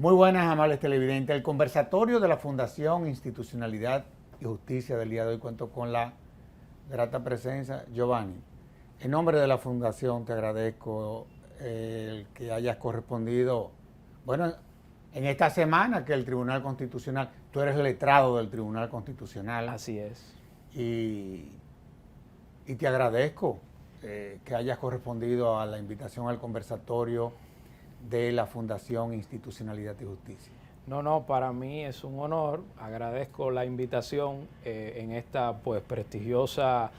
Muy buenas, amables televidentes. El conversatorio de la Fundación Institucionalidad y Justicia del día de hoy cuento con la grata presencia. Giovanni, en nombre de la Fundación te agradezco el que hayas correspondido, bueno, en esta semana que el Tribunal Constitucional, tú eres letrado del Tribunal Constitucional. Así es. Y te agradezco que hayas correspondido a la invitación al conversatorio de la Fundación Institucionalidad y Justicia. No, para mí es un honor. Agradezco la invitación en esta pues prestigiosa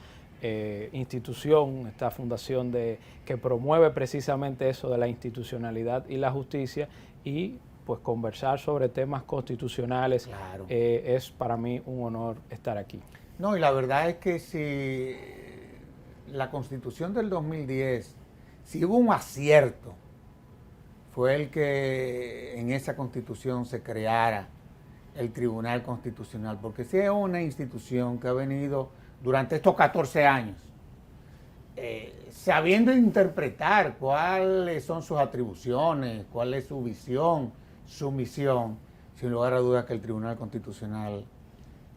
institución, esta fundación que promueve precisamente eso de la institucionalidad y la justicia, y pues conversar sobre temas constitucionales. Claro. Es para mí un honor estar aquí. No, y la verdad es que si la Constitución del 2010, si hubo un acierto, fue el que en esa Constitución se creara el Tribunal Constitucional, porque sí es una institución que ha venido durante estos 14 años sabiendo interpretar cuáles son sus atribuciones, cuál es su visión, su misión. Sin lugar a dudas que el Tribunal Constitucional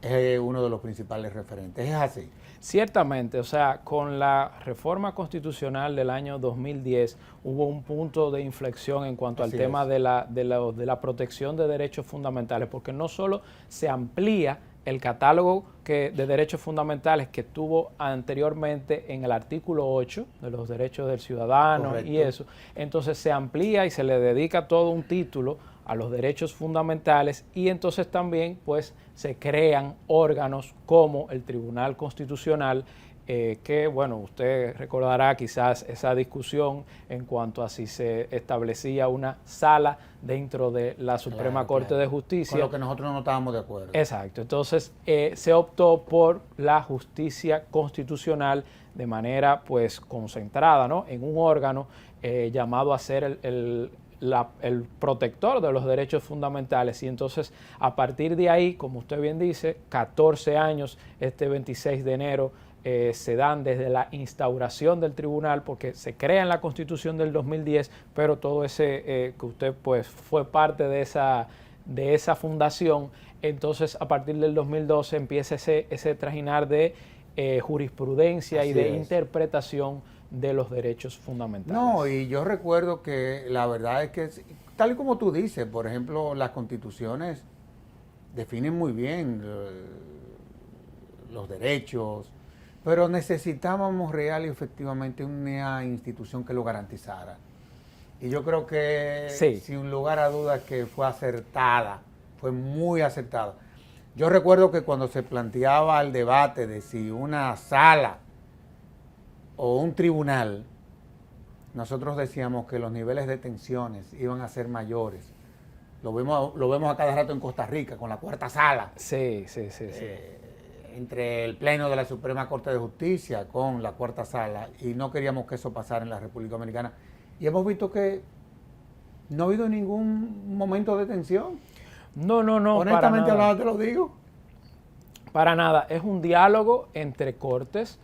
es uno de los principales referentes. ¿Es así? Ciertamente, o sea, con la reforma constitucional del año 2010 hubo un punto de inflexión en cuanto al tema de la protección de derechos fundamentales, porque no solo se amplía el catálogo de derechos fundamentales que tuvo anteriormente en el artículo 8 de los derechos del ciudadano. Correcto. Y eso, entonces se amplía y se le dedica todo un título a los derechos fundamentales, y entonces también pues se crean órganos como el Tribunal Constitucional, que bueno, usted recordará quizás esa discusión en cuanto a si se establecía una sala dentro de la Suprema Corte de Justicia. Con lo que nosotros no estábamos de acuerdo. Exacto, entonces se optó por la justicia constitucional de manera pues concentrada, ¿no?, en un órgano llamado a ser el protector de los derechos fundamentales. Y entonces a partir de ahí, como usted bien dice, 14 años, este 26 de enero se dan desde la instauración del tribunal, porque se crea en la Constitución del 2010, pero todo ese que usted pues fue parte de esa fundación. Entonces a partir del 2012 empieza ese trajinar de jurisprudencia. Así y de interpretación de los derechos fundamentales. No, y yo recuerdo que la verdad es que, tal y como tú dices, por ejemplo, las constituciones definen muy bien los derechos, pero necesitábamos real y efectivamente una institución que lo garantizara. Y yo creo que, sí, sin lugar a dudas, que fue acertada, fue muy acertada. Yo recuerdo que cuando se planteaba el debate de si una sala o un tribunal, nosotros decíamos que los niveles de tensiones iban a ser mayores. Lo vemos a cada rato en Costa Rica con la cuarta sala. Sí. Entre el Pleno de la Suprema Corte de Justicia con la cuarta sala, y no queríamos que eso pasara en la República Dominicana. Y hemos visto que no ha habido ningún momento de tensión. No. Honestamente hablando, te lo digo. Para nada. Es un diálogo entre cortes.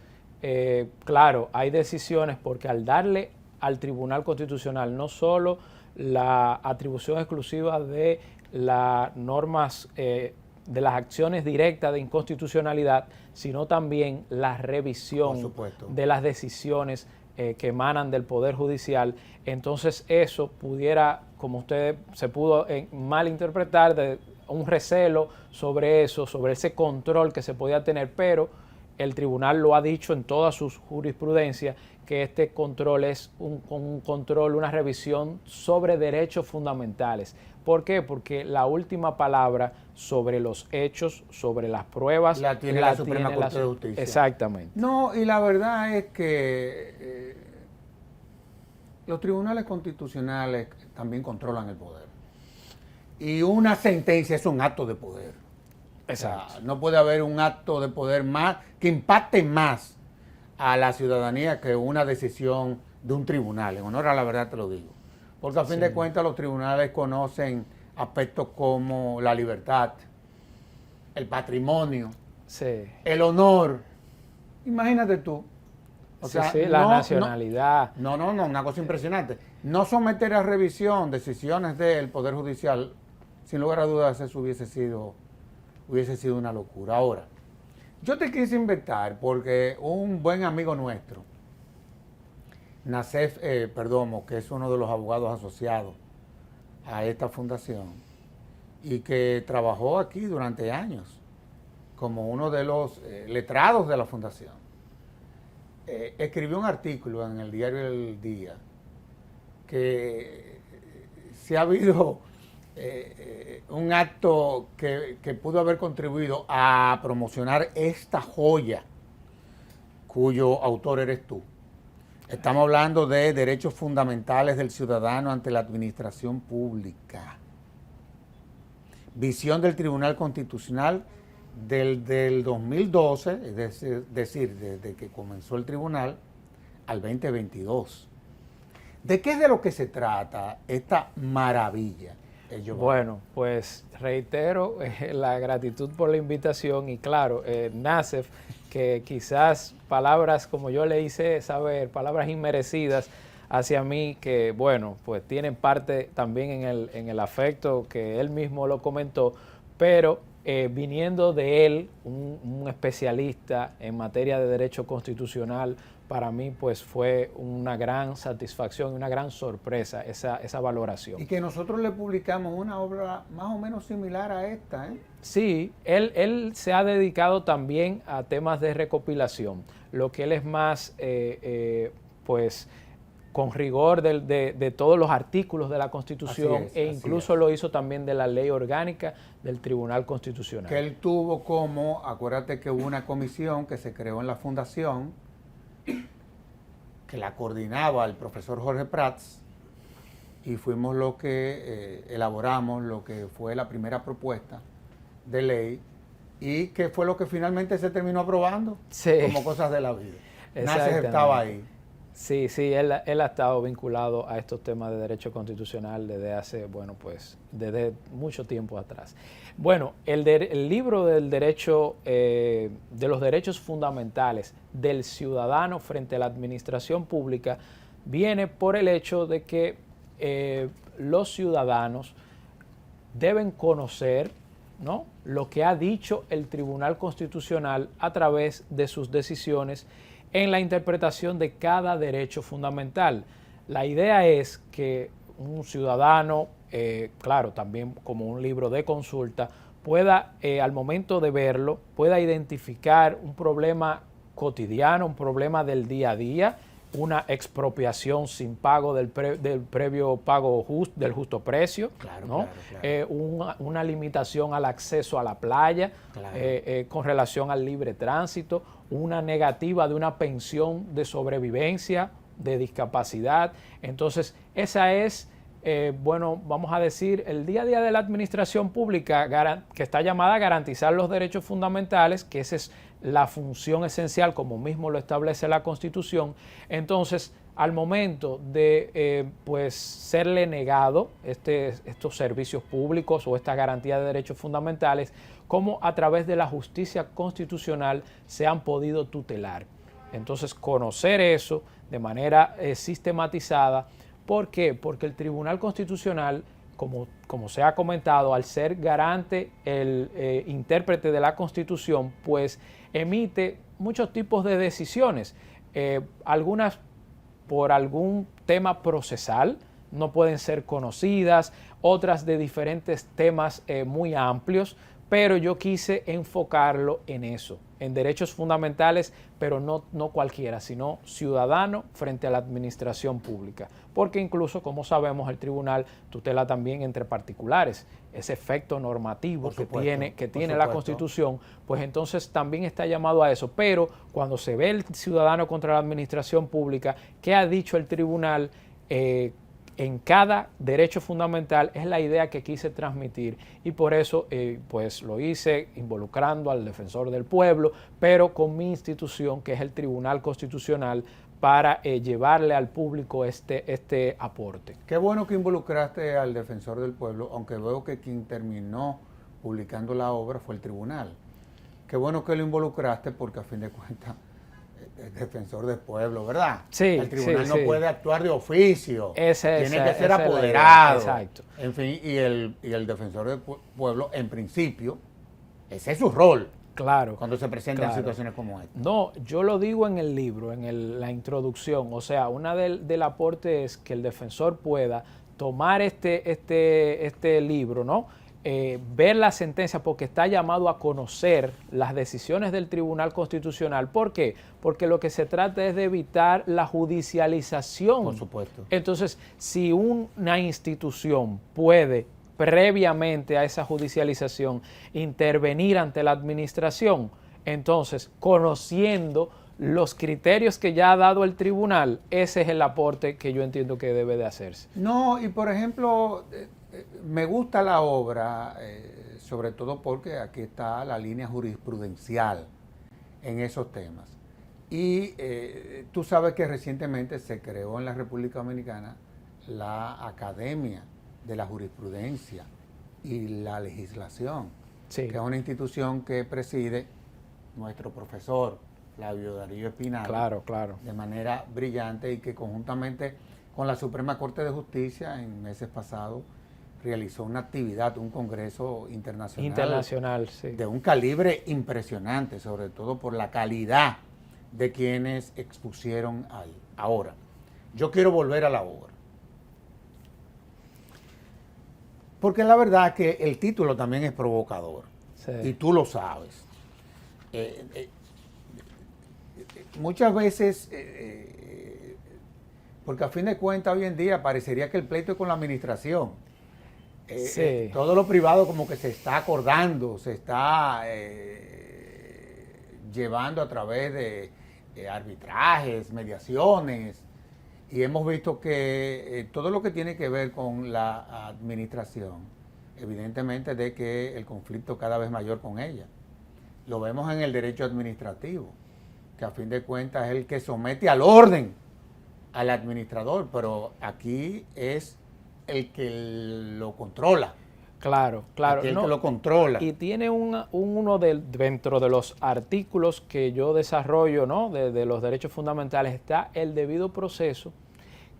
Claro, hay decisiones, porque al darle al Tribunal Constitucional no solo la atribución exclusiva de las normas, de las acciones directas de inconstitucionalidad, sino también la revisión de las decisiones que emanan del Poder Judicial. Entonces eso pudiera, como usted se pudo malinterpretar, de un recelo sobre eso, sobre ese control que se podía tener, pero el tribunal lo ha dicho en todas sus jurisprudencias, que este control es un control, una revisión sobre derechos fundamentales. ¿Por qué? Porque la última palabra sobre los hechos, sobre las pruebas, la tiene la Suprema Corte de Justicia. Exactamente. No, y la verdad es que los tribunales constitucionales también controlan el poder. Y una sentencia es un acto de poder. Exacto. O sea, no puede haber un acto de poder más que impacte más a la ciudadanía que una decisión de un tribunal. En honor a la verdad te lo digo. Porque a fin de cuentas los tribunales conocen aspectos como la libertad, el patrimonio, el honor. Imagínate tú. O sea, la nacionalidad. No, una cosa impresionante. no someter a revisión decisiones del Poder Judicial, sin lugar a dudas, eso hubiese sido una locura. Ahora, yo te quise invitar porque un buen amigo nuestro, Nacef Perdomo, que es uno de los abogados asociados a esta fundación y que trabajó aquí durante años como uno de los letrados de la fundación, escribió un artículo en el diario El Día que si ha habido un acto que pudo haber contribuido a promocionar esta joya cuyo autor eres tú. Estamos hablando de derechos fundamentales del ciudadano ante la administración pública. Visión del Tribunal Constitucional del 2012, es decir, desde que comenzó el tribunal, al 2022. ¿De qué es de lo que se trata esta maravilla? Bueno, pues reitero la gratitud por la invitación y claro, Nacef, que quizás palabras, como yo le hice saber, palabras inmerecidas hacia mí, que bueno, pues tienen parte también en el afecto que él mismo lo comentó, pero viniendo de él, un especialista en materia de derecho constitucional, para mí pues fue una gran satisfacción y una gran sorpresa esa valoración. Y que nosotros le publicamos una obra más o menos similar a esta, ¿eh? Sí, él se ha dedicado también a temas de recopilación, lo que él es más, pues, con rigor de todos los artículos de la Constitución incluso lo hizo también de la ley orgánica del Tribunal Constitucional. Que él tuvo como, acuérdate que hubo una comisión que se creó en la fundación, que la coordinaba el profesor Jorge Prats, y fuimos los que elaboramos lo que fue la primera propuesta de ley, y que fue lo que finalmente se terminó aprobando, como cosas de la vida. Nacef estaba ahí. Sí, él ha estado vinculado a estos temas de derecho constitucional desde hace, bueno, pues, desde mucho tiempo atrás. Bueno, el libro del derecho, de los derechos fundamentales del ciudadano frente a la administración pública, viene por el hecho de que los ciudadanos deben conocer, ¿no?, lo que ha dicho el Tribunal Constitucional a través de sus decisiones en la interpretación de cada derecho fundamental. La idea es que un ciudadano, claro, también como un libro de consulta, pueda, al momento de verlo, pueda identificar un problema cotidiano, un problema del día a día, una expropiación sin pago del previo pago del justo precio, ¿no? Una limitación al acceso a la playa, con relación al libre tránsito, una negativa de una pensión de sobrevivencia, de discapacidad. Entonces, esa es, bueno, vamos a decir, el día a día de la administración pública, que está llamada a garantizar los derechos fundamentales, que esa es la función esencial, como mismo lo establece la Constitución. Entonces, al momento de pues serle negado estos servicios públicos o esta garantía de derechos fundamentales, cómo a través de la justicia constitucional se han podido tutelar. Entonces, conocer eso de manera sistematizada. ¿Por qué? Porque el Tribunal Constitucional, como se ha comentado, al ser garante, el intérprete de la Constitución, pues emite muchos tipos de decisiones, algunas por algún tema procesal, no pueden ser conocidas, otras de diferentes temas muy amplios, pero yo quise enfocarlo en eso, en derechos fundamentales, pero no cualquiera, sino ciudadano frente a la administración pública. Porque incluso, como sabemos, el tribunal tutela también entre particulares. Ese efecto normativo que tiene la Constitución, pues entonces también está llamado a eso. Pero cuando se ve el ciudadano contra la administración pública, ¿qué ha dicho el tribunal? En cada derecho fundamental es la idea que quise transmitir y por eso pues lo hice involucrando al defensor del pueblo, pero con mi institución que es el Tribunal Constitucional para llevarle al público este aporte. Qué bueno que involucraste al defensor del pueblo, aunque veo que quien terminó publicando la obra fue el tribunal. Qué bueno que lo involucraste porque a fin de cuentas el defensor del pueblo, ¿verdad? Sí, el tribunal sí, no sí. puede actuar de oficio, tiene que ser esa es la idea. apoderado. Exacto. En fin, y el defensor del pueblo, en principio, ese es su rol Claro. cuando se presentan claro. situaciones como esta. No, yo lo digo en el libro, la introducción. O sea, una del aporte es que el defensor pueda tomar este libro, ¿no? Ver la sentencia, porque está llamado a conocer las decisiones del Tribunal Constitucional. ¿Por qué? Porque lo que se trata es de evitar la judicialización. Por supuesto. Entonces, si una institución puede, previamente a esa judicialización, intervenir ante la administración, entonces, conociendo los criterios que ya ha dado el tribunal, ese es el aporte que yo entiendo que debe de hacerse. No, y por ejemplo, me gusta la obra, sobre todo porque aquí está la línea jurisprudencial en esos temas. Y tú sabes que recientemente se creó en la República Dominicana la Academia de la Jurisprudencia y la Legislación, Sí. que es una institución que preside nuestro profesor Flavio Darío Espinal, Claro, claro. de manera brillante, y que conjuntamente con la Suprema Corte de Justicia en meses pasados realizó una actividad, un congreso internacional Sí. de un calibre impresionante, sobre todo por la calidad de quienes expusieron ahí. Ahora, yo quiero volver a la obra, porque la verdad que el título también es provocador, Sí. y tú lo sabes. Muchas veces, porque a fin de cuentas hoy en día parecería que el pleito es con la administración. Sí. Todo lo privado como que se está acordando, se está llevando a través de arbitrajes, mediaciones, y hemos visto que todo lo que tiene que ver con la administración, evidentemente de que el conflicto cada vez mayor con ella. Lo vemos en el derecho administrativo, que a fin de cuentas es el que somete al orden al administrador, pero aquí es el que lo controla. Claro, claro. Aquí el que lo controla. Y tiene uno dentro de los artículos que yo desarrollo, ¿no? de los derechos fundamentales, está el debido proceso,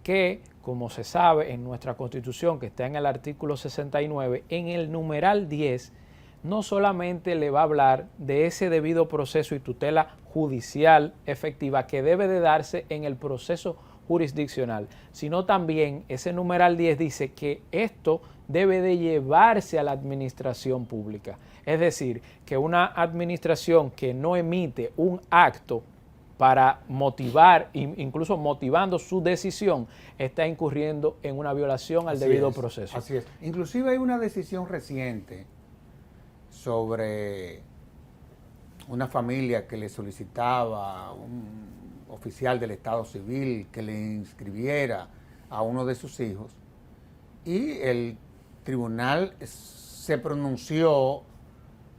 que, como se sabe en nuestra Constitución, que está en el artículo 69, en el numeral 10, no solamente le va a hablar de ese debido proceso y tutela judicial efectiva que debe de darse en el proceso jurisdiccional, sino también ese numeral 10 dice que esto debe de llevarse a la administración pública. Es decir, que una administración que no emite un acto para motivar, incluso motivando su decisión, está incurriendo en una violación al debido proceso. Así es. Inclusive hay una decisión reciente sobre una familia que le solicitaba un oficial del Estado Civil que le inscribiera a uno de sus hijos, y el tribunal se pronunció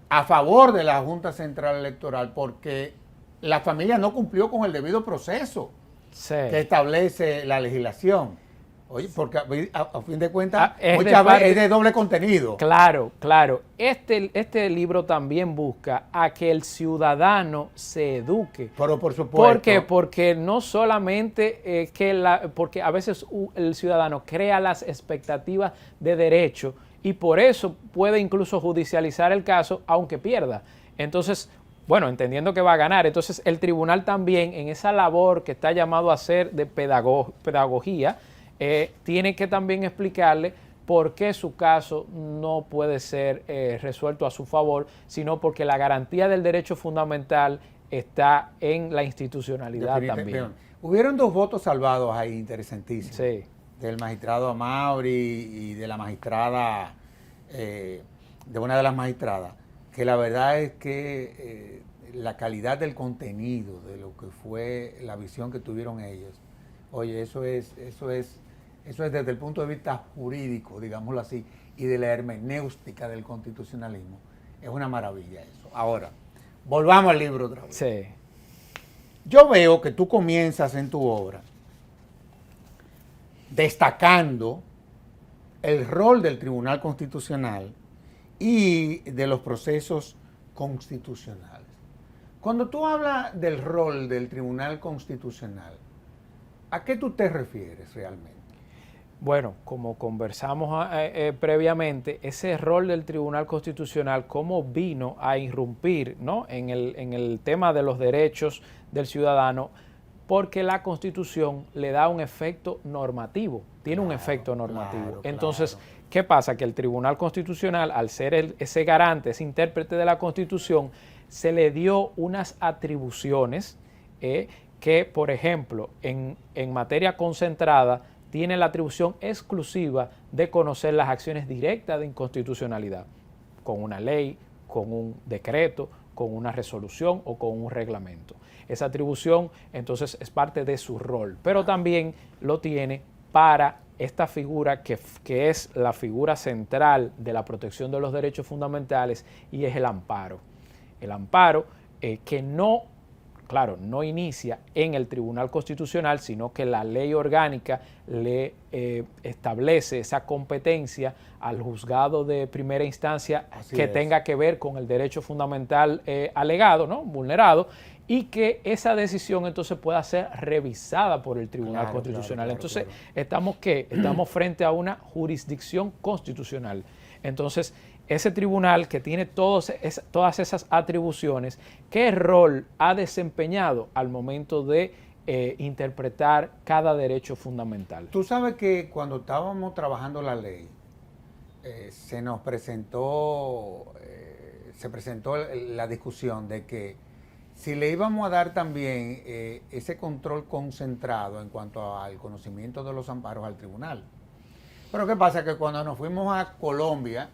a favor de la Junta Central Electoral porque la familia no cumplió con el debido proceso que establece la legislación. Oye, porque a fin de cuentas muchas veces es de doble contenido. Claro, claro. Este libro también busca a que el ciudadano se eduque. Pero por supuesto. ¿Por qué? Porque no solamente porque a veces el ciudadano crea las expectativas de derecho y por eso puede incluso judicializar el caso aunque pierda. Entonces, bueno, entendiendo que va a ganar. Entonces, el tribunal también, en esa labor que está llamado a hacer de pedagogía, tiene que también explicarle por qué su caso no puede ser resuelto a su favor, sino porque la garantía del derecho fundamental está en la institucionalidad también. Hubieron 2 votos salvados ahí interesantísimos. Sí. Del magistrado Amauri y de la magistrada, de una de las magistradas, que la verdad es que la calidad del contenido, de lo que fue la visión que tuvieron ellos, oye, eso es desde el punto de vista jurídico, digámoslo así, y de la hermenéutica del constitucionalismo, es una maravilla eso. Ahora, volvamos al libro otra vez. Sí. Yo veo que tú comienzas en tu obra destacando el rol del Tribunal Constitucional y de los procesos constitucionales. Cuando tú hablas del rol del Tribunal Constitucional, ¿a qué tú te refieres realmente? Bueno, como conversamos previamente, ese rol del Tribunal Constitucional, cómo vino a irrumpir, ¿no?, en el tema de los derechos del ciudadano, porque la Constitución le da un efecto normativo, tiene un efecto normativo. Claro, Entonces, claro. ¿qué pasa? Que el Tribunal Constitucional, al ser ese garante, ese intérprete de la Constitución, se le dio unas atribuciones que, por ejemplo, en materia concentrada, tiene la atribución exclusiva de conocer las acciones directas de inconstitucionalidad, con una ley, con un decreto, con una resolución o con un reglamento. Esa atribución entonces es parte de su rol, pero también lo tiene para esta figura que es la figura central de la protección de los derechos fundamentales, y es el amparo. El amparo que no, claro, no inicia en el Tribunal Constitucional, sino que la ley orgánica le establece esa competencia al juzgado de primera instancia tenga que ver con el derecho fundamental alegado, ¿no?, vulnerado, y que esa decisión entonces pueda ser revisada por el Tribunal Constitucional. Entonces, estamos frente a una jurisdicción constitucional. Entonces, ese tribunal que tiene todas esas atribuciones, ¿qué rol ha desempeñado al momento de interpretar cada derecho fundamental? Tú sabes que cuando estábamos trabajando la ley, se presentó la discusión de que si le íbamos a dar también ese control concentrado en cuanto al conocimiento de los amparos al tribunal. Pero ¿qué pasa? Que cuando nos fuimos a Colombia,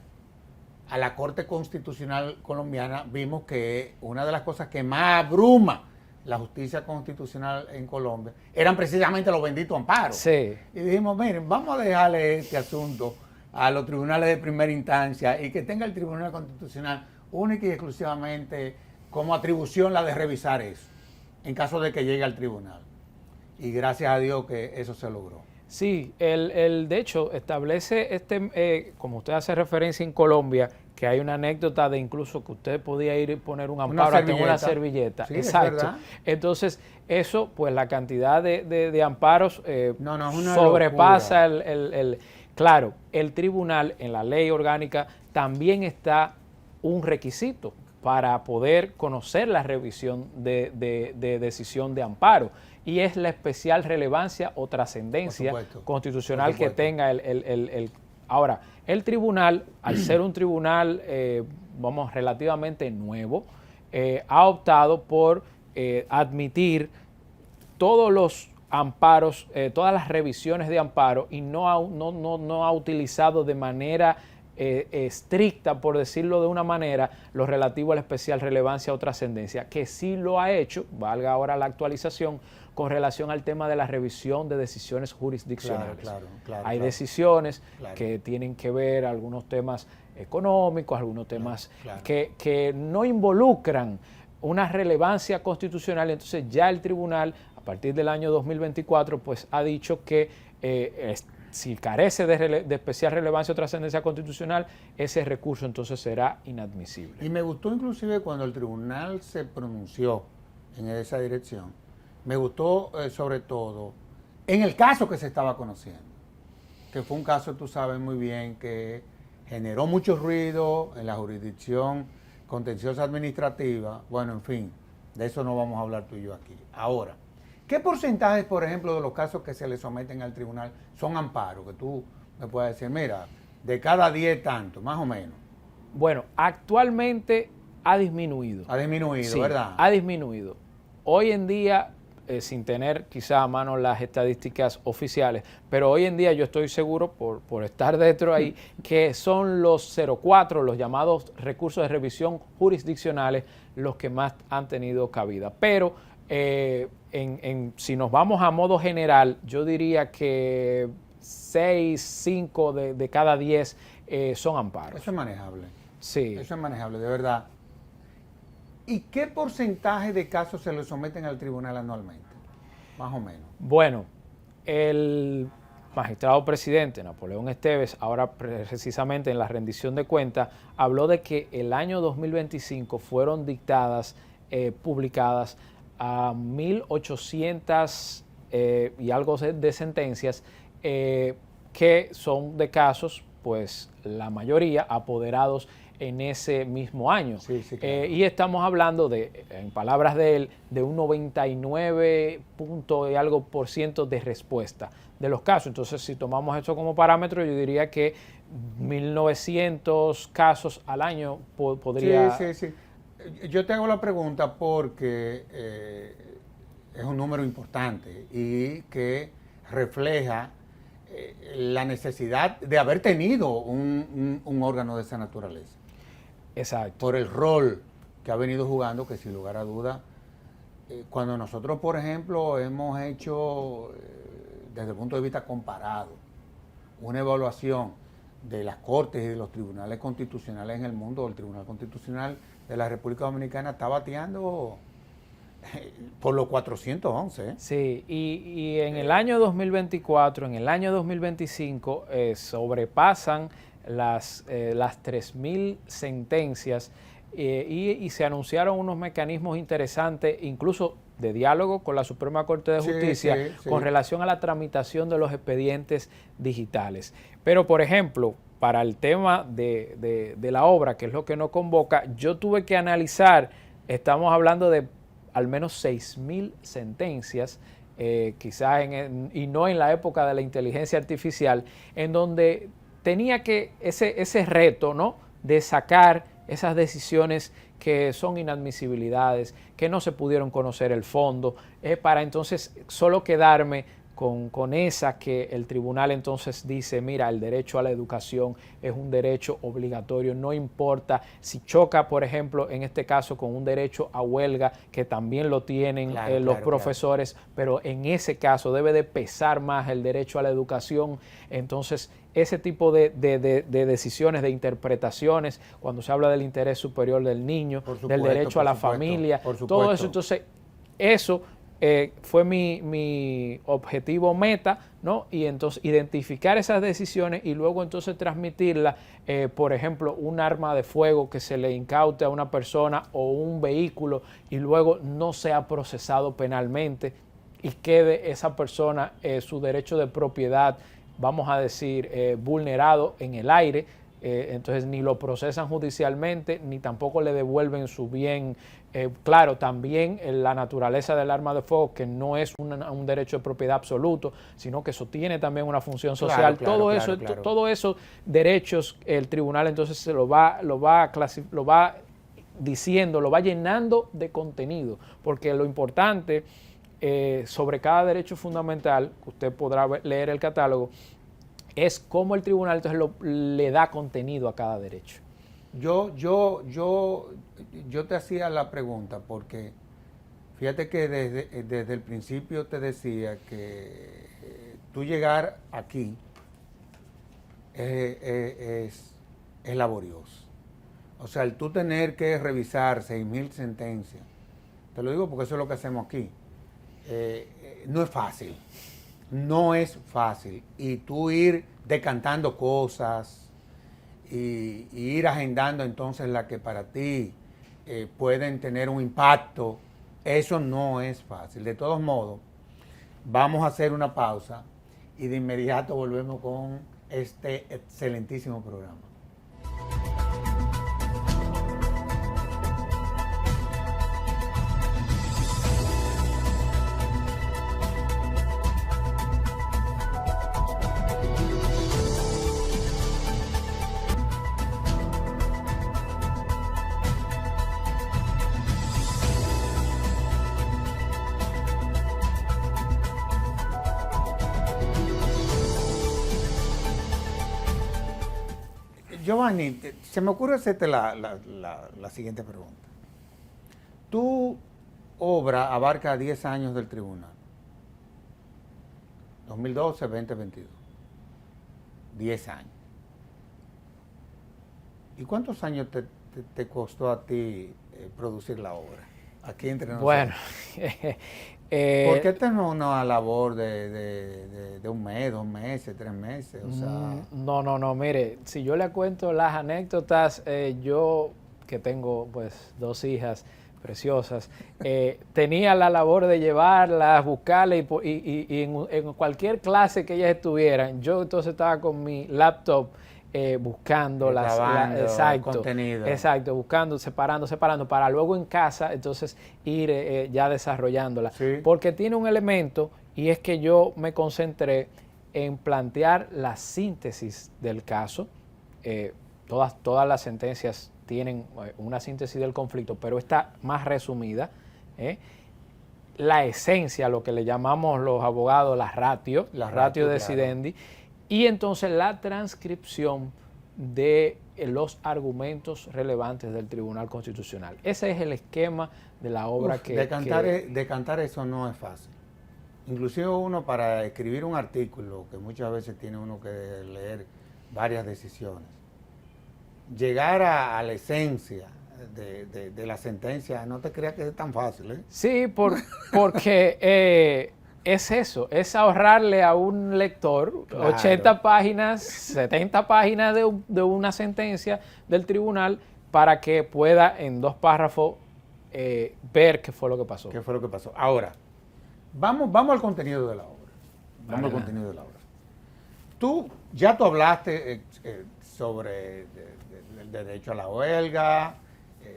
a la Corte Constitucional colombiana, vimos que una de las cosas que más abruma la justicia constitucional en Colombia eran precisamente los benditos amparos. Sí. Y dijimos, miren, vamos a dejarle este asunto a los tribunales de primera instancia y que tenga el Tribunal Constitucional única y exclusivamente como atribución la de revisar eso, en caso de que llegue al tribunal. Y gracias a Dios que eso se logró. Sí, de hecho establece, como usted hace referencia en Colombia, que hay una anécdota de incluso que usted podía ir y poner un amparo en una servilleta. Sí, exacto. Entonces, eso, pues la cantidad de amparos sobrepasa Claro, el tribunal en la ley orgánica también está un requisito para poder conocer la revisión de decisión de amparo, y es la especial relevancia o trascendencia constitucional que tenga Ahora, el tribunal, al ser un tribunal, relativamente nuevo, ha optado por admitir todos los amparos, todas las revisiones de amparo, y no ha utilizado de manera estricta, por decirlo de una manera, lo relativo a la especial relevancia o trascendencia, que sí lo ha hecho, valga ahora la actualización, con relación al tema de la revisión de decisiones jurisdiccionales. Hay decisiones que tienen que ver algunos temas económicos, algunos temas que no involucran una relevancia constitucional. Entonces ya el tribunal, a partir del año 2024, pues ha dicho que si carece de especial relevancia o trascendencia constitucional, ese recurso entonces será inadmisible. Y me gustó inclusive cuando el tribunal se pronunció en esa dirección, me gustó sobre todo en el caso que se estaba conociendo, que fue un caso, tú sabes muy bien, que generó mucho ruido en la jurisdicción contenciosa administrativa. Bueno, en fin, de eso no vamos a hablar tú y yo aquí. Ahora, ¿qué porcentajes, por ejemplo, de los casos que se le someten al tribunal son amparos? Que tú me puedes decir, mira, de cada 10 tanto, más o menos. Bueno, actualmente ha disminuido. Ha disminuido, sí, ¿verdad? Ha disminuido. Hoy en día, sin tener quizá a mano las estadísticas oficiales, pero hoy en día yo estoy seguro, por estar dentro ahí, que son los 04, los llamados recursos de revisión jurisdiccionales, los que más han tenido cabida. Pero si nos vamos a modo general, yo diría que 5 de cada 10 son amparos. Eso es manejable. Sí. Eso es manejable, de verdad. ¿Y qué porcentaje de casos se le someten al tribunal anualmente? Más o menos. Bueno, el magistrado presidente Napoleón Esteves, ahora precisamente en la rendición de cuentas, habló de que el año 2025 fueron dictadas publicadas a 1.800 y algo de sentencias que son de casos, pues la mayoría apoderados en ese mismo año. Sí, sí, claro. Y estamos hablando de, en palabras de él, de un 99 punto y algo por ciento de respuesta de los casos. Entonces, si tomamos esto como parámetro, yo diría que 1.900 casos al año podría... Sí, sí, sí. Yo te hago la pregunta porque es un número importante y que refleja la necesidad de haber tenido un órgano de esa naturaleza. Exacto. Por el rol que ha venido jugando, que sin lugar a duda, cuando nosotros, por ejemplo, hemos hecho, desde el punto de vista comparado, una evaluación de las cortes y de los tribunales constitucionales en el mundo, el Tribunal Constitucional de la República Dominicana está bateando por los 411. Sí, y en el año 2024, en el año 2025, sobrepasan las 3.000 sentencias y se anunciaron unos mecanismos interesantes, incluso de diálogo con la Suprema Corte de Justicia, con relación a la tramitación de los expedientes digitales. Pero, por ejemplo, para el tema de la obra, que es lo que nos convoca, yo tuve que analizar, estamos hablando de al menos 6.000 sentencias, quizás y no en la época de la inteligencia artificial, en donde tenía que ese reto, ¿no?, de sacar esas decisiones que son inadmisibilidades, que no se pudieron conocer el fondo, para entonces solo quedarme con esa que el tribunal entonces dice, mira, el derecho a la educación es un derecho obligatorio, no importa si choca, por ejemplo, en este caso con un derecho a huelga, que también lo tienen los profesores, pero en ese caso debe de pesar más el derecho a la educación. Entonces, ese tipo de decisiones, de interpretaciones, cuando se habla del interés superior del niño, del derecho a la familia, todo eso, entonces, eso fue mi objetivo meta, ¿no? Y entonces identificar esas decisiones y luego entonces transmitirlas, por ejemplo, un arma de fuego que se le incaute a una persona o un vehículo y luego no sea procesado penalmente y quede esa persona, su derecho de propiedad, vamos a decir, vulnerado en el aire. Entonces ni lo procesan judicialmente, ni tampoco le devuelven su bien. Claro, también la naturaleza del arma de fuego, que no es un derecho de propiedad absoluto, sino que eso tiene también una función social. Todos esos derechos, el tribunal entonces lo va diciendo, lo va llenando de contenido, porque lo importante sobre cada derecho fundamental, usted podrá leer el catálogo, es cómo el tribunal entonces le da contenido a cada derecho. Yo te hacía la pregunta porque fíjate que desde el principio te decía que tú llegar aquí es laborioso. O sea, el tú tener que revisar 6.000 sentencias, te lo digo porque eso es lo que hacemos aquí, no es fácil. No es fácil. Y tú ir decantando cosas y ir agendando entonces las que para ti pueden tener un impacto, eso no es fácil. De todos modos, vamos a hacer una pausa y de inmediato volvemos con este excelentísimo programa. Giovanni, se me ocurre hacerte la siguiente pregunta. Tu obra abarca 10 años del tribunal. 2012-2022. 10 años. ¿Y cuántos años te costó a ti producir la obra? Aquí entre nosotros. Bueno, ¿por qué esta no es una labor de un mes, 2 meses, 3 meses? O sea... No, mire, si yo le cuento las anécdotas, yo que tengo pues 2 hijas preciosas, tenía la labor de llevarlas, buscarlas y en cualquier clase que ellas estuvieran, yo entonces estaba con mi laptop buscando contenido. Exacto, buscando, separando, para luego en casa entonces ir ya desarrollándola. Sí. Porque tiene un elemento y es que yo me concentré en plantear la síntesis del caso. Todas las sentencias tienen una síntesis del conflicto, pero está más resumida. La esencia, lo que le llamamos los abogados la ratio decidendi, claro. Y entonces la transcripción de los argumentos relevantes del Tribunal Constitucional. Ese es el esquema de la obra decantar eso no es fácil. Inclusive uno para escribir un artículo, que muchas veces tiene uno que leer varias decisiones, llegar a la esencia de la sentencia, no te creas que es tan fácil, ¿eh? Sí, porque es eso, es ahorrarle a un lector, claro, 80 páginas, 70 páginas de una sentencia del tribunal para que pueda en 2 párrafos ver qué fue lo que pasó. ¿Qué fue lo que pasó? Ahora, vamos al contenido de la obra. Vamos al contenido de la obra. Tú hablaste sobre el derecho a la huelga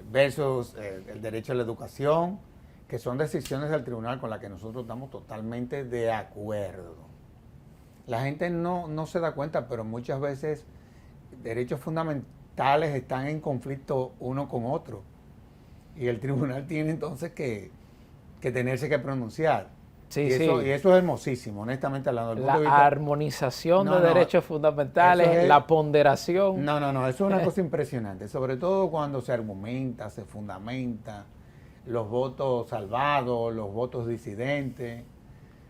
versus el derecho a la educación, que son decisiones del tribunal con las que nosotros estamos totalmente de acuerdo. La gente no se da cuenta, pero muchas veces derechos fundamentales están en conflicto uno con otro. Y el tribunal tiene entonces que tenerse que pronunciar. Sí, y eso es hermosísimo, honestamente hablando. La armonización de derechos fundamentales, la ponderación. No, eso es una cosa impresionante, sobre todo cuando se argumenta, se fundamenta, los votos salvados, los votos disidentes.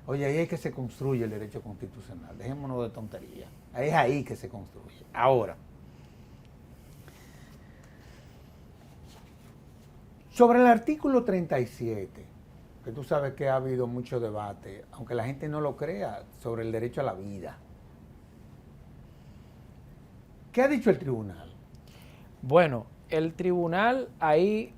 Oye, ahí es que se construye el derecho constitucional, dejémonos de tontería. Es ahí que se construye. Ahora, sobre el artículo 37, que tú sabes que ha habido mucho debate, aunque la gente no lo crea, sobre el derecho a la vida. ¿Qué ha dicho el tribunal? Bueno, el tribunal ahí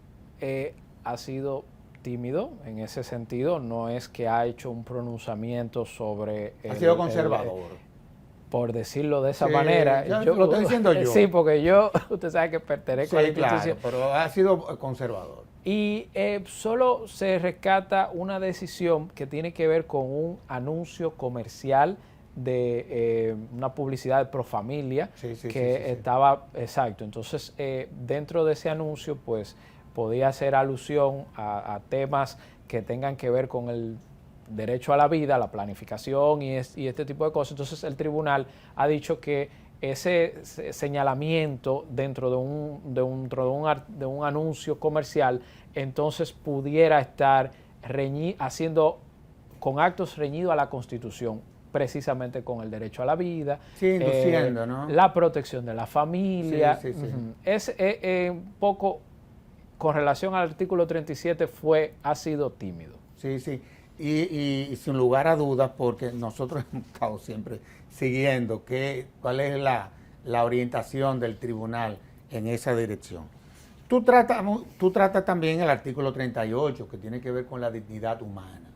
ha sido tímido en ese sentido, no es que ha hecho un pronunciamiento sobre... Ha sido conservador. Por decirlo de esa manera. Lo estoy diciendo yo. Sí, porque usted sabe que pertenezco a la institución. Claro, pero ha sido conservador. Y solo se rescata una decisión que tiene que ver con un anuncio comercial de una publicidad de Profamilia estaba, exacto. Entonces, dentro de ese anuncio, pues, podía hacer alusión a temas que tengan que ver con el derecho a la vida, la planificación y este tipo de cosas. Entonces, el tribunal ha dicho que ese señalamiento dentro de un anuncio comercial, entonces pudiera estar haciendo con actos reñidos a la Constitución, precisamente con el derecho a la vida, induciendo, ¿no? La protección de la familia. Es un poco con relación al artículo 37 ha sido tímido. Sí. Y sin lugar a dudas, porque nosotros hemos estado siempre siguiendo cuál es la orientación del tribunal en esa dirección. Tú tratas también el artículo 38, que tiene que ver con la dignidad humana,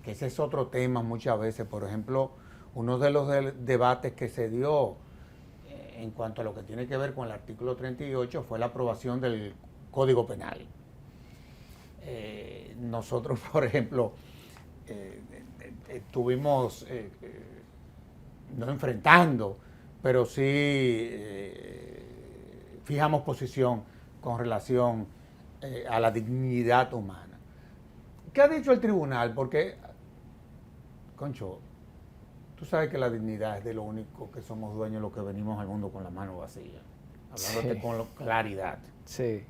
que ese es otro tema muchas veces. Por ejemplo, uno de los debates que se dio en cuanto a lo que tiene que ver con el artículo 38 fue la aprobación del Código Penal. Nosotros, por ejemplo, estuvimos no enfrentando, pero sí fijamos posición con relación a la dignidad humana. ¿Qué ha dicho el tribunal? Porque, concho, tú sabes que la dignidad es de lo único que somos dueños, los que venimos al mundo con la mano vacía, hablándote con claridad. Sí.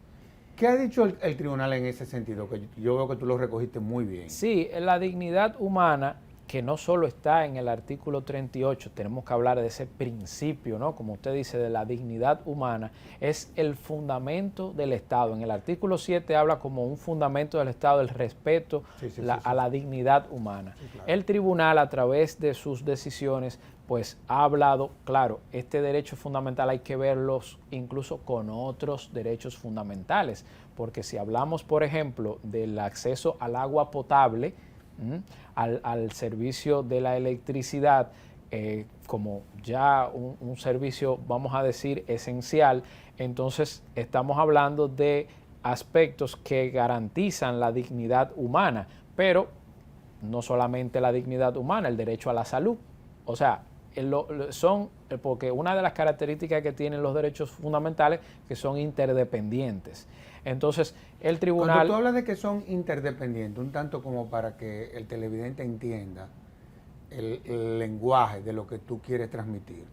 ¿Qué ha dicho el tribunal en ese sentido? Que yo veo que tú lo recogiste muy bien. Sí, la dignidad humana, que no solo está en el artículo 38, tenemos que hablar de ese principio, ¿no? Como usted dice, de la dignidad humana, es el fundamento del Estado. En el artículo 7 habla como un fundamento del Estado el respeto a la dignidad humana. Sí, claro. El tribunal, a través de sus decisiones, pues ha hablado, claro, este derecho fundamental hay que verlos incluso con otros derechos fundamentales, porque si hablamos, por ejemplo, del acceso al agua potable, al servicio de la electricidad, como ya un servicio, vamos a decir, esencial, entonces estamos hablando de aspectos que garantizan la dignidad humana, pero no solamente la dignidad humana, el derecho a la salud. O sea, porque una de las características que tienen los derechos fundamentales que son interdependientes. Entonces, el tribunal... Cuando tú hablas de que son interdependientes, un tanto como para que el televidente entienda el lenguaje de lo que tú quieres transmitir.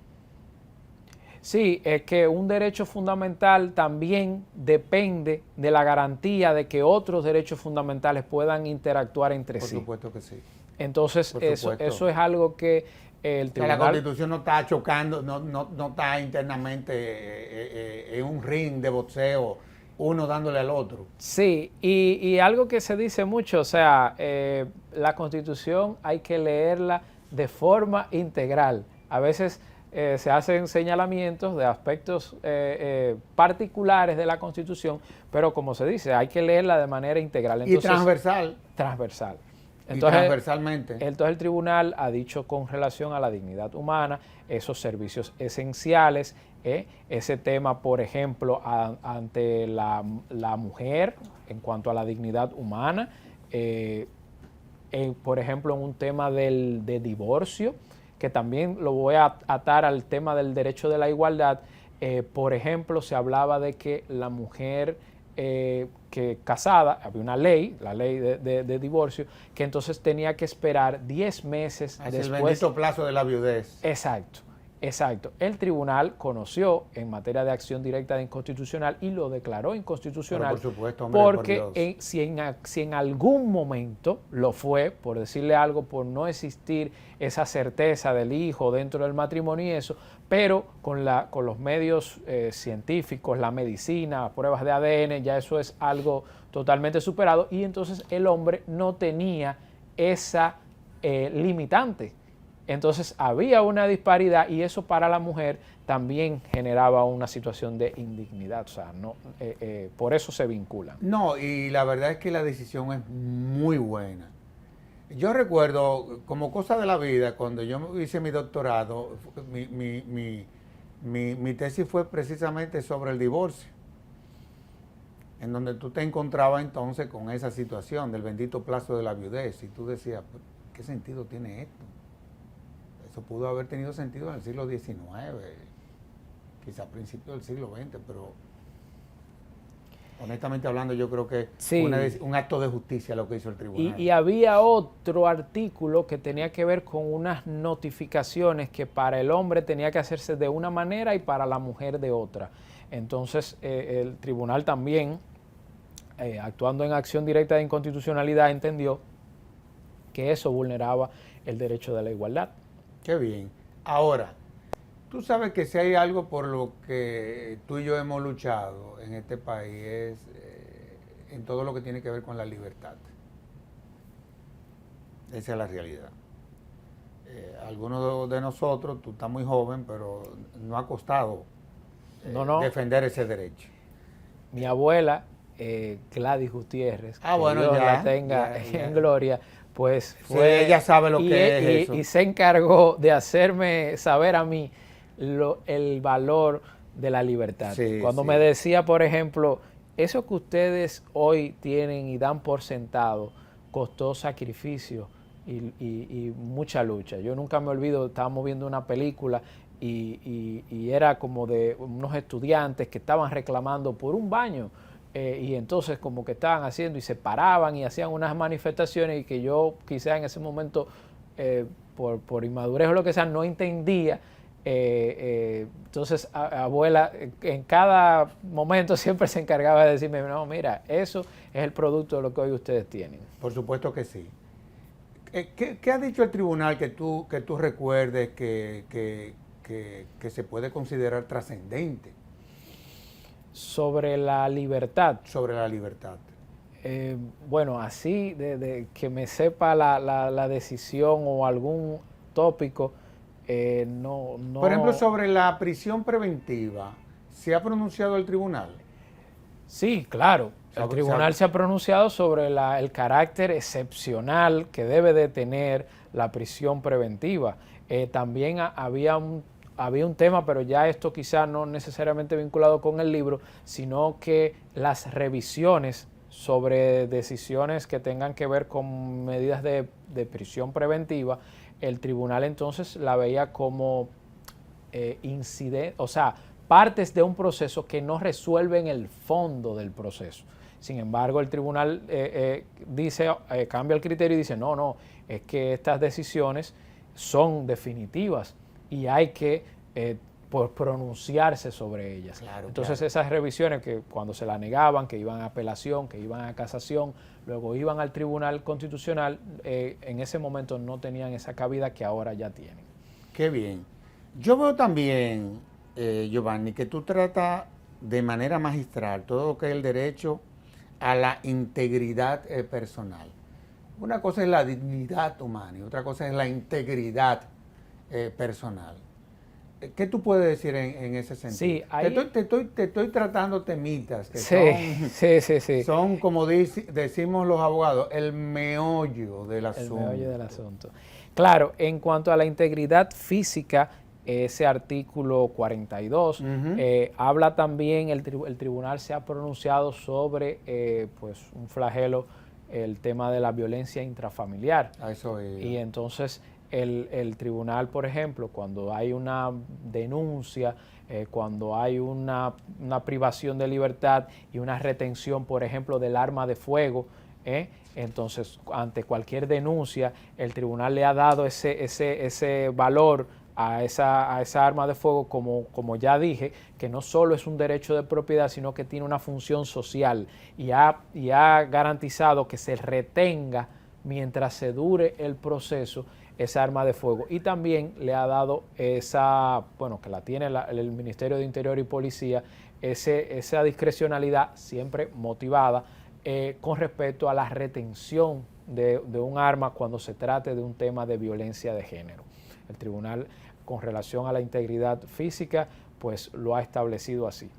Sí, es que un derecho fundamental también depende de la garantía de que otros derechos fundamentales puedan interactuar entre sí. Por supuesto que sí. Entonces, eso es algo que el tribunal... La Constitución no está chocando, no está internamente en un ring de boxeo, uno dándole al otro. Sí, y algo que se dice mucho, o sea, la Constitución hay que leerla de forma integral. A veces se hacen señalamientos de aspectos particulares de la Constitución, pero como se dice, hay que leerla de manera integral. Entonces, y transversal. Transversal. Entonces, y transversalmente. Entonces el tribunal ha dicho con relación a la dignidad humana, esos servicios esenciales, ese tema, por ejemplo, ante la mujer en cuanto a la dignidad humana, por ejemplo, en un tema de divorcio, que también lo voy a atar al tema del derecho de la igualdad. Por ejemplo, se hablaba de que la mujer que casada, había una ley, la ley de divorcio, que entonces tenía que esperar 10 meses después. El bendito plazo de la viudez. Exacto. Exacto. El tribunal conoció en materia de acción directa de inconstitucional y lo declaró inconstitucional. Pero por supuesto, hombre, porque si en algún momento lo fue, por decirle algo, por no existir esa certeza del hijo dentro del matrimonio y eso, pero con los medios científicos, la medicina, pruebas de ADN, ya eso es algo totalmente superado y entonces el hombre no tenía esa limitante. Entonces había una disparidad y eso para la mujer también generaba una situación de indignidad, o sea, por eso se vinculan. No, y la verdad es que la decisión es muy buena. Yo recuerdo, como cosa de la vida, cuando yo hice mi doctorado, mi tesis fue precisamente sobre el divorcio, en donde tú te encontrabas entonces con esa situación del bendito plazo de la viudez y tú decías, ¿qué sentido tiene esto? Eso pudo haber tenido sentido en el siglo XIX, quizá a principios del siglo XX, pero honestamente hablando yo creo que sí, un acto de justicia lo que hizo el tribunal. Y había otro artículo que tenía que ver con unas notificaciones que para el hombre tenía que hacerse de una manera y para la mujer de otra. Entonces el tribunal también, actuando en acción directa de inconstitucionalidad, entendió que eso vulneraba el derecho de la igualdad. Qué bien. Ahora, tú sabes que si hay algo por lo que tú y yo hemos luchado en este país es en todo lo que tiene que ver con la libertad. Esa es la realidad. Algunos de nosotros, tú estás muy joven, pero no ha costado defender ese derecho. Mi abuela, Gladys Gutiérrez, bueno, Dios la tenga en gloria, pues fue, sí, ella sabe lo que es eso. Y se encargó de hacerme saber a mí el valor de la libertad. Sí, cuando me decía, por ejemplo, eso que ustedes hoy tienen y dan por sentado, costó sacrificio y mucha lucha. Yo nunca me olvido, estábamos viendo una película y era como de unos estudiantes que estaban reclamando por un baño. Y entonces como que estaban haciendo y se paraban y hacían unas manifestaciones y que yo quizá en ese momento por inmadurez o lo que sea no entendía. Entonces abuela en cada momento siempre se encargaba de decirme, no, mira, eso es el producto de lo que hoy ustedes tienen. Por supuesto que sí. ¿Qué ha dicho el tribunal que tú recuerdes que se puede considerar trascendente Sobre la libertad. sobre la libertad? Bueno, así de que me sepa la decisión o algún tópico, no, Por ejemplo, no. sobre la prisión preventiva, ¿se ha pronunciado el tribunal? Sí, claro. El tribunal se ha pronunciado sobre el carácter excepcional que debe de tener la prisión preventiva. También había un tema, pero ya esto quizá no necesariamente vinculado con el libro, sino que las revisiones sobre decisiones que tengan que ver con medidas de prisión preventiva, el tribunal entonces la veía como incidente, o sea, partes de un proceso que no resuelven el fondo del proceso. Sin embargo, el tribunal cambia el criterio y dice, no, es que estas decisiones son definitivas y hay que pronunciarse sobre ellas. Claro, entonces, claro. esas revisiones que cuando se la negaban, que iban a apelación, que iban a casación, luego iban al Tribunal Constitucional, en ese momento no tenían esa cabida que ahora ya tienen. Qué bien. Yo veo también, Giovanni, que tú tratas de manera magistral todo lo que es el derecho a la integridad personal. Una cosa es la dignidad humana y otra cosa es la integridad personal. ¿Qué tú puedes decir en ese sentido? Sí, ahí... te estoy tratando temitas que sí. Son, como decimos los abogados, el meollo del asunto. El meollo del asunto. Claro, en cuanto a la integridad física, ese artículo 42 habla también, el tribunal se ha pronunciado sobre pues un flagelo, el tema de la violencia intrafamiliar. Eso es. Y entonces el tribunal, por ejemplo, cuando hay una denuncia, cuando hay una privación de libertad y una retención, por ejemplo, del arma de fuego, entonces ante cualquier denuncia, el tribunal le ha dado ese valor a esa arma de fuego, como ya dije, que no solo es un derecho de propiedad, sino que tiene una función social y ha garantizado que se retenga mientras se dure el proceso esa arma de fuego. Y también le ha dado que la tiene el Ministerio de Interior y Policía, esa discrecionalidad siempre motivada con respecto a la retención de un arma cuando se trate de un tema de violencia de género. El tribunal, con relación a la integridad física, pues lo ha establecido así.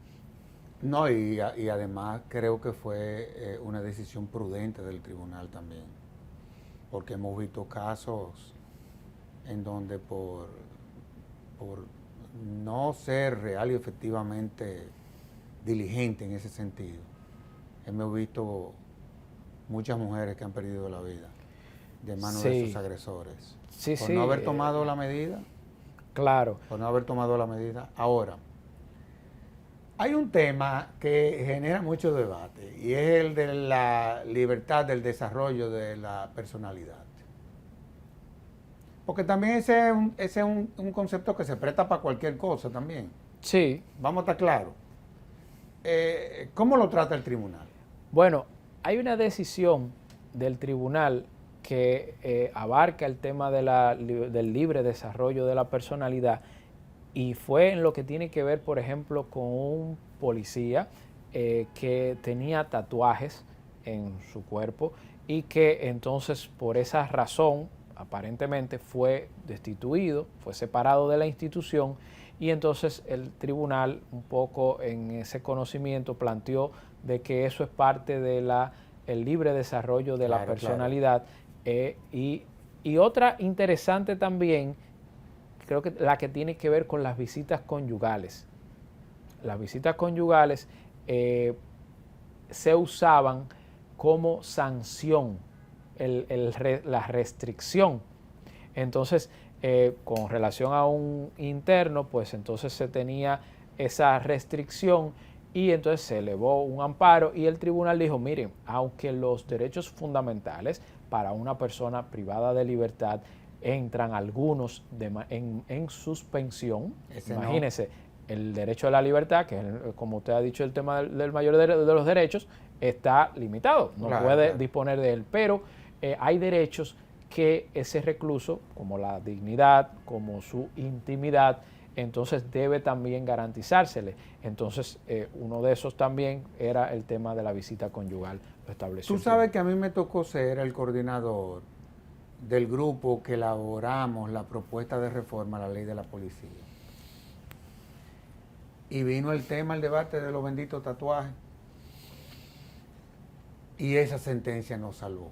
No, y además creo que fue una decisión prudente del tribunal también, porque hemos visto casos en donde por no ser real y efectivamente diligente en ese sentido, hemos visto muchas mujeres que han perdido la vida de manos de sus agresores. Por no haber tomado la medida. Claro. Por no haber tomado la medida. Ahora, hay un tema que genera mucho debate y es el de la libertad del desarrollo de la personalidad. Porque también ese es un concepto que se presta para cualquier cosa también. Sí. Vamos a estar claros. ¿Cómo lo trata el tribunal? Bueno, hay una decisión del tribunal que abarca el tema del libre desarrollo de la personalidad, y fue en lo que tiene que ver, por ejemplo, con un policía que tenía tatuajes en su cuerpo y que entonces por esa razón aparentemente fue destituido, fue separado de la institución, y entonces el tribunal, un poco en ese conocimiento, planteó de que eso es parte de el libre desarrollo de la personalidad. Claro. Y otra interesante también, creo que la que tiene que ver con las visitas conyugales. Las visitas conyugales se usaban como sanción, la restricción. Entonces, con relación a un interno, pues entonces se tenía esa restricción y entonces se elevó un amparo y el tribunal dijo, miren, aunque los derechos fundamentales para una persona privada de libertad entran algunos en suspensión, imagínense, el derecho a la libertad, que es, como usted ha dicho, el tema del mayor de los derechos, está limitado, no puede disponer de él, pero hay derechos que ese recluso, como la dignidad, como su intimidad, entonces debe también garantizársele. Entonces, uno de esos también era el tema de la visita conyugal. Lo estableció. Tú sabes que a mí me tocó ser el coordinador del grupo que elaboramos la propuesta de reforma a la ley de la policía. Y vino el debate de los benditos tatuajes. Y esa sentencia nos salvó.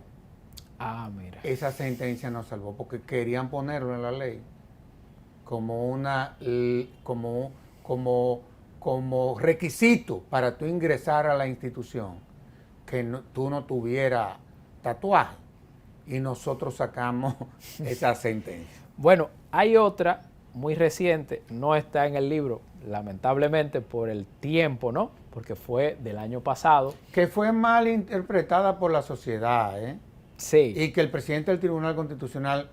Ah, mira. Esa sentencia nos salvó porque querían ponerlo en la ley como requisito para tú ingresar a la institución, que tú no tuvieras tatuaje. Y nosotros sacamos esa sentencia. Bueno, hay otra muy reciente, no está en el libro, lamentablemente por el tiempo, ¿no? Porque fue del año pasado. Que fue mal interpretada por la sociedad, ¿eh? Sí. Y que el presidente del Tribunal Constitucional,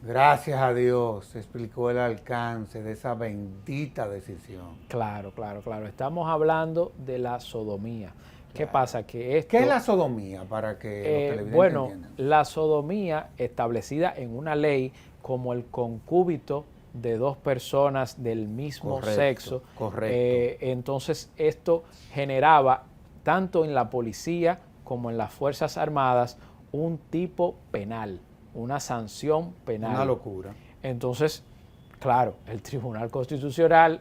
gracias a Dios, explicó el alcance de esa bendita decisión. Claro. Estamos hablando de la sodomía. ¿Qué pasa? Que esto, ¿Qué es la sodomía para que los televidentes bueno, entiendan? la sodomía establecida en una ley como el concúbito de dos personas del mismo sexo. Correcto. Entonces esto generaba tanto en la policía como en las Fuerzas Armadas un tipo penal, una sanción penal. Una locura. Entonces, claro, el Tribunal Constitucional,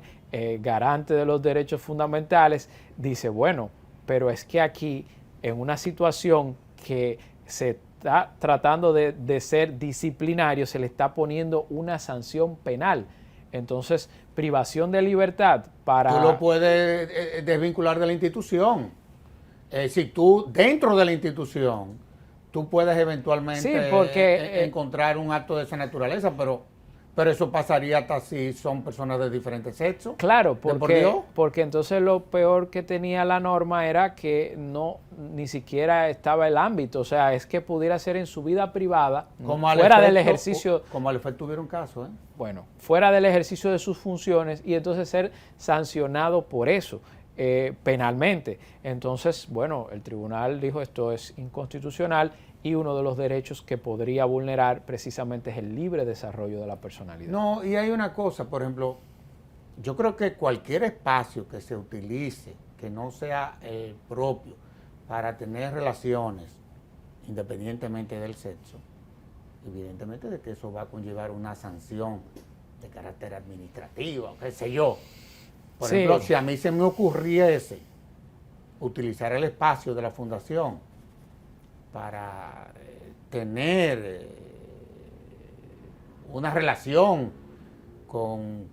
garante de los derechos fundamentales, dice, bueno, pero es que aquí, en una situación que se está tratando de ser disciplinario, se le está poniendo una sanción penal. Entonces, privación de libertad para... Tú lo puedes desvincular de la institución. Si tú, dentro de la institución, tú puedes eventualmente Sí, porque, encontrar un acto de esa naturaleza, pero eso pasaría hasta si son personas de diferentes sexos. Claro, porque entonces lo peor que tenía la norma era que ni siquiera estaba el ámbito, o sea, es que pudiera ser en su vida privada, fuera del ejercicio... Como al efecto tuviera un caso, ¿eh? Bueno, fuera del ejercicio de sus funciones y entonces ser sancionado por eso. Penalmente. Entonces, bueno, el tribunal dijo esto es inconstitucional y uno de los derechos que podría vulnerar precisamente es el libre desarrollo de la personalidad. No, y hay una cosa, por ejemplo, yo creo que cualquier espacio que se utilice, que no sea el propio, para tener relaciones, independientemente del sexo, evidentemente de que eso va a conllevar una sanción de carácter administrativo, qué sé yo. Por ejemplo, si a mí se me ocurriese utilizar el espacio de la fundación para tener una relación con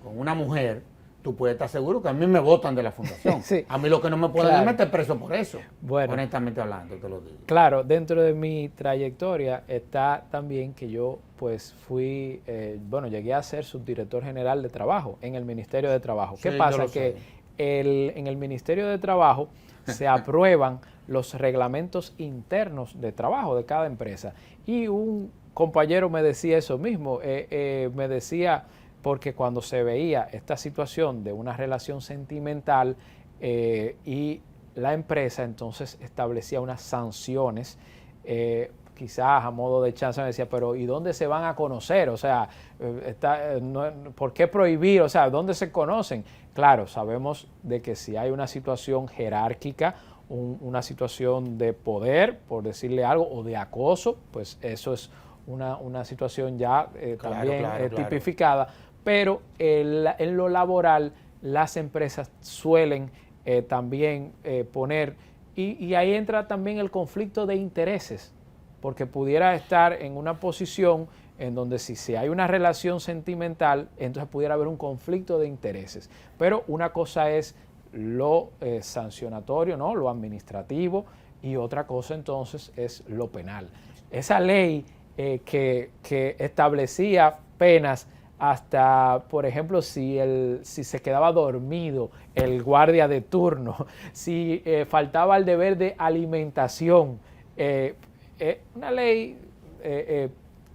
una mujer, tú puedes estar seguro que a mí me votan de la fundación. Sí. A mí lo que no me pueden es meter preso por eso. Bueno, honestamente hablando, te lo digo. Claro, dentro de mi trayectoria está también que yo pues fui, llegué a ser subdirector general de trabajo en el Ministerio de Trabajo. ¿Qué pasa? Que en el Ministerio de Trabajo se aprueban los reglamentos internos de trabajo de cada empresa. Y un compañero me decía eso mismo, me decía, porque cuando se veía esta situación de una relación sentimental y la empresa entonces establecía unas sanciones, quizás a modo de chance me decía, pero ¿y dónde se van a conocer? O sea, ¿por qué prohibir? O sea, ¿dónde se conocen? Claro, sabemos de que si hay una situación jerárquica, una situación de poder, por decirle algo, o de acoso, pues eso es una situación ya también tipificada. Pero en lo laboral, las empresas suelen también poner, y ahí entra también el conflicto de intereses, porque pudiera estar en una posición en donde si hay una relación sentimental, entonces pudiera haber un conflicto de intereses. Pero una cosa es lo sancionatorio, ¿no? Lo administrativo, y otra cosa entonces es lo penal. Esa ley que establecía penas hasta, por ejemplo, si se quedaba dormido el guardia de turno, si faltaba el deber de alimentación, una ley,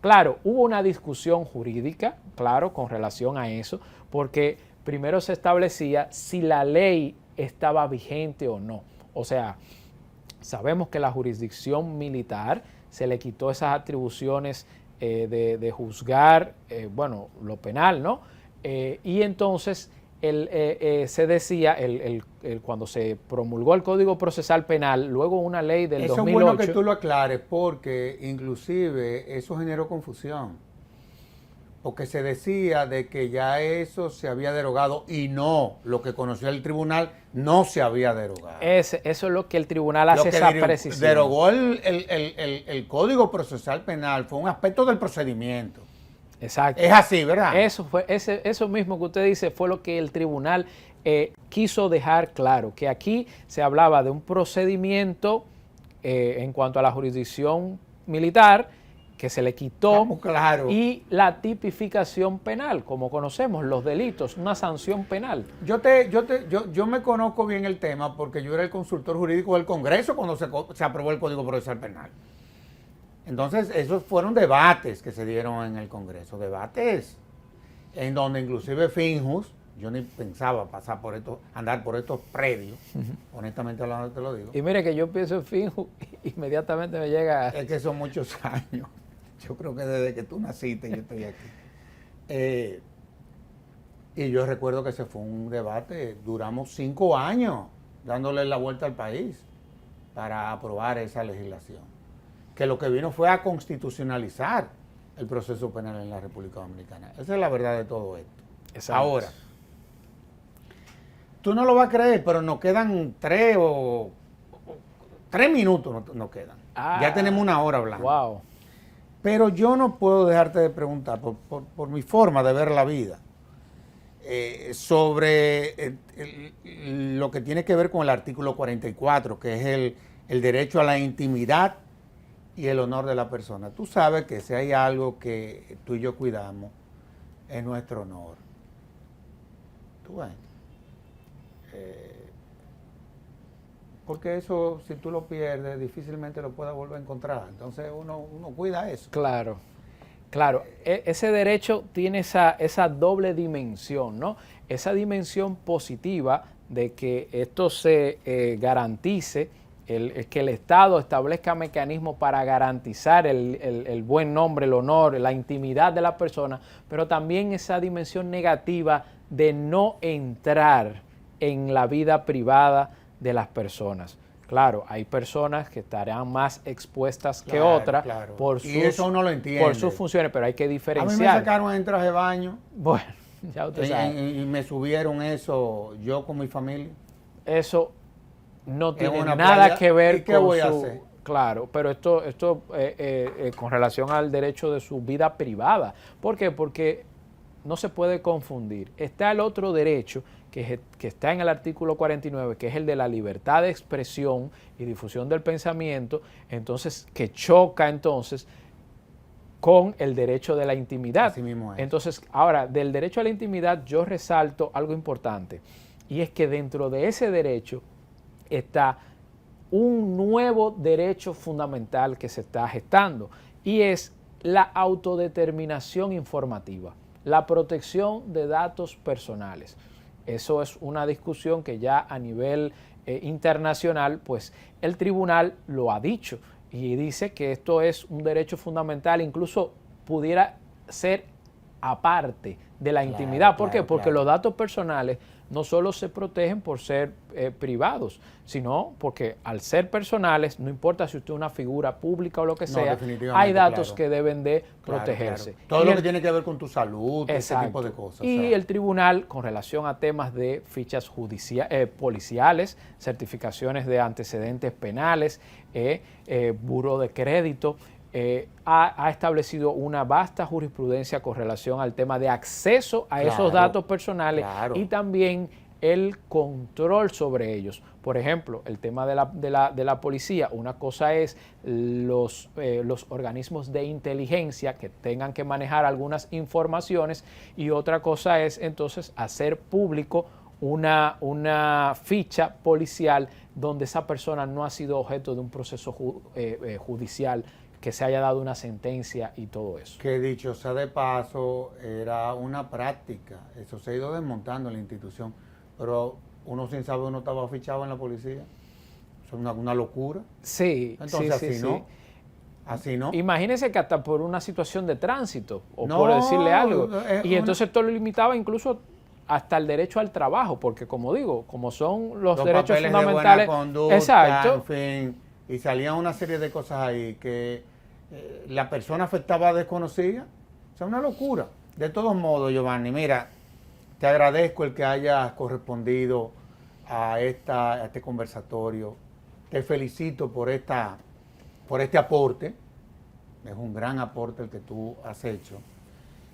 claro, hubo una discusión jurídica, claro, con relación a eso, porque primero se establecía si la ley estaba vigente o no. O sea, sabemos que la jurisdicción militar se le quitó esas atribuciones de juzgar, bueno, lo penal, ¿no? Y entonces se decía, cuando se promulgó el Código Procesal Penal, luego una ley del 2008... Eso es bueno que tú lo aclares porque inclusive eso generó confusión. Porque se decía de que ya eso se había derogado y no, lo que conoció el tribunal no se había derogado. Eso es lo que el tribunal hace esa precisión. Derogó el Código Procesal Penal, fue un aspecto del procedimiento. Exacto. Es así, ¿verdad? Eso mismo que usted dice fue lo que el tribunal quiso dejar claro, que aquí se hablaba de un procedimiento en cuanto a la jurisdicción militar, que se le quitó, claro. Y la tipificación penal, como conocemos, los delitos, una sanción penal. Yo me conozco bien el tema porque yo era el consultor jurídico del Congreso cuando se aprobó el Código Procesal Penal. Entonces, esos fueron debates que se dieron en el Congreso, debates en donde inclusive Finjus, yo ni pensaba andar por estos predios, honestamente hablando te lo digo. Y mire que yo pienso en Finjus, inmediatamente me llega... Es que son muchos años. Yo creo que desde que tú naciste yo estoy aquí. Y yo recuerdo que ese fue un debate, duramos 5 años dándole la vuelta al país para aprobar esa legislación. Que lo que vino fue a constitucionalizar el proceso penal en la República Dominicana. Esa es la verdad de todo esto. Exacto. Ahora, tú no lo vas a creer, pero nos quedan 3 minutos nos quedan. Ya tenemos 1 hora hablando. Wow. Pero yo no puedo dejarte de preguntar, por mi forma de ver la vida, sobre lo que tiene que ver con el artículo 44, que es el derecho a la intimidad y el honor de la persona. Tú sabes que si hay algo que tú y yo cuidamos, es nuestro honor. ¿Tú ves? Porque eso, si tú lo pierdes, difícilmente lo puedas volver a encontrar. Entonces uno cuida eso. Claro. Ese derecho tiene esa doble dimensión, ¿no? Esa dimensión positiva de que esto se garantice, que el Estado establezca mecanismos para garantizar el buen nombre, el honor, la intimidad de la persona, pero también esa dimensión negativa de no entrar en la vida privada de las personas. Claro, hay personas que estarán más expuestas que otras por sus funciones, pero hay que diferenciar. A mí me sacaron en traje de baño. Bueno, ya usted sabe. Y me subieron eso yo con mi familia. Eso no tiene nada que ver con voy a hacer? Claro, pero esto con relación al derecho de su vida privada. ¿Por qué? Porque no se puede confundir. Está el otro derecho que está en el artículo 49, que es el de la libertad de expresión y difusión del pensamiento, entonces que choca entonces con el derecho de la intimidad. Así mismo es. Entonces, ahora, del derecho a la intimidad yo resalto algo importante, y es que dentro de ese derecho está un nuevo derecho fundamental que se está gestando, y es la autodeterminación informativa, la protección de datos personales. Eso es una discusión que ya a nivel internacional, pues el tribunal lo ha dicho y dice que esto es un derecho fundamental, incluso pudiera ser aparte de la intimidad. ¿Por qué? Porque los datos personales no solo se protegen por ser privados, sino porque al ser personales, no importa si usted es una figura pública o lo que sea, hay datos que deben de protegerse. Todo lo que tiene que ver con tu salud, ese tipo de cosas. Y el tribunal, con relación a temas de fichas policiales, certificaciones de antecedentes penales, buró de crédito, ha establecido una vasta jurisprudencia con relación al tema de acceso a esos datos personales y también el control sobre ellos. Por ejemplo, el tema de la policía, una cosa es los organismos de inteligencia que tengan que manejar algunas informaciones, y otra cosa es entonces hacer público una ficha policial donde esa persona no ha sido objeto de un proceso judicial, que se haya dado una sentencia y todo eso. Que dicho sea de paso, era una práctica. Eso se ha ido desmontando en la institución. Pero uno sin saber, uno estaba fichado en la policía. Eso es una locura. Sí, entonces, sí, así, sí, ¿no? Así no. Imagínese que hasta por una situación de tránsito o No, por decirle algo. es Y entonces esto lo limitaba incluso hasta el derecho al trabajo, porque como digo, como son los derechos papeles fundamentales. de buena conducta, Exacto. en fin, y salían una serie de cosas ahí que la persona afectada desconocía. O sea, una locura. De todos modos, Giovanni, mira, te agradezco el que hayas correspondido a este conversatorio. Te felicito por este aporte. Es un gran aporte el que tú has hecho.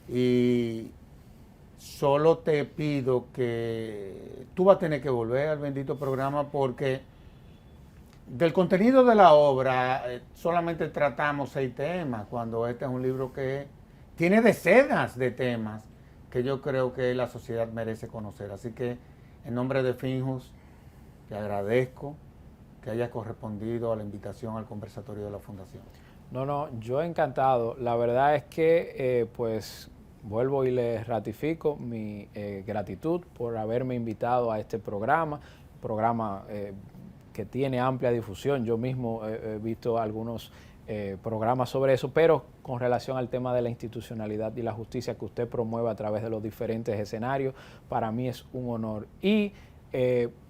Y solo te pido que tú vas a tener que volver al bendito programa porque del contenido de la obra solamente tratamos 6 temas, cuando este es un libro que tiene decenas de temas que yo creo que la sociedad merece conocer. Así que en nombre de Finjus te agradezco que hayas correspondido a la invitación al conversatorio de la Fundación. No, yo encantado. La verdad es que, pues, vuelvo y les ratifico mi gratitud por haberme invitado a este programa que tiene amplia difusión. Yo mismo he visto algunos programas sobre eso, pero con relación al tema de la institucionalidad y la justicia que usted promueve a través de los diferentes escenarios, para mí es un honor. Y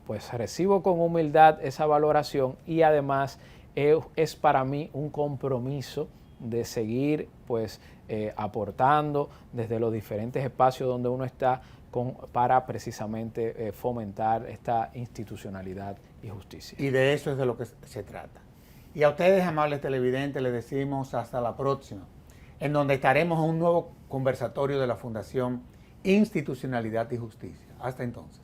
pues recibo con humildad esa valoración y además es para mí un compromiso de seguir pues aportando desde los diferentes espacios donde uno está para precisamente fomentar esta institucionalidad y justicia. Y de eso es de lo que se trata. Y a ustedes, amables televidentes, les decimos hasta la próxima, en donde estaremos en un nuevo conversatorio de la Fundación Institucionalidad y Justicia. Hasta entonces.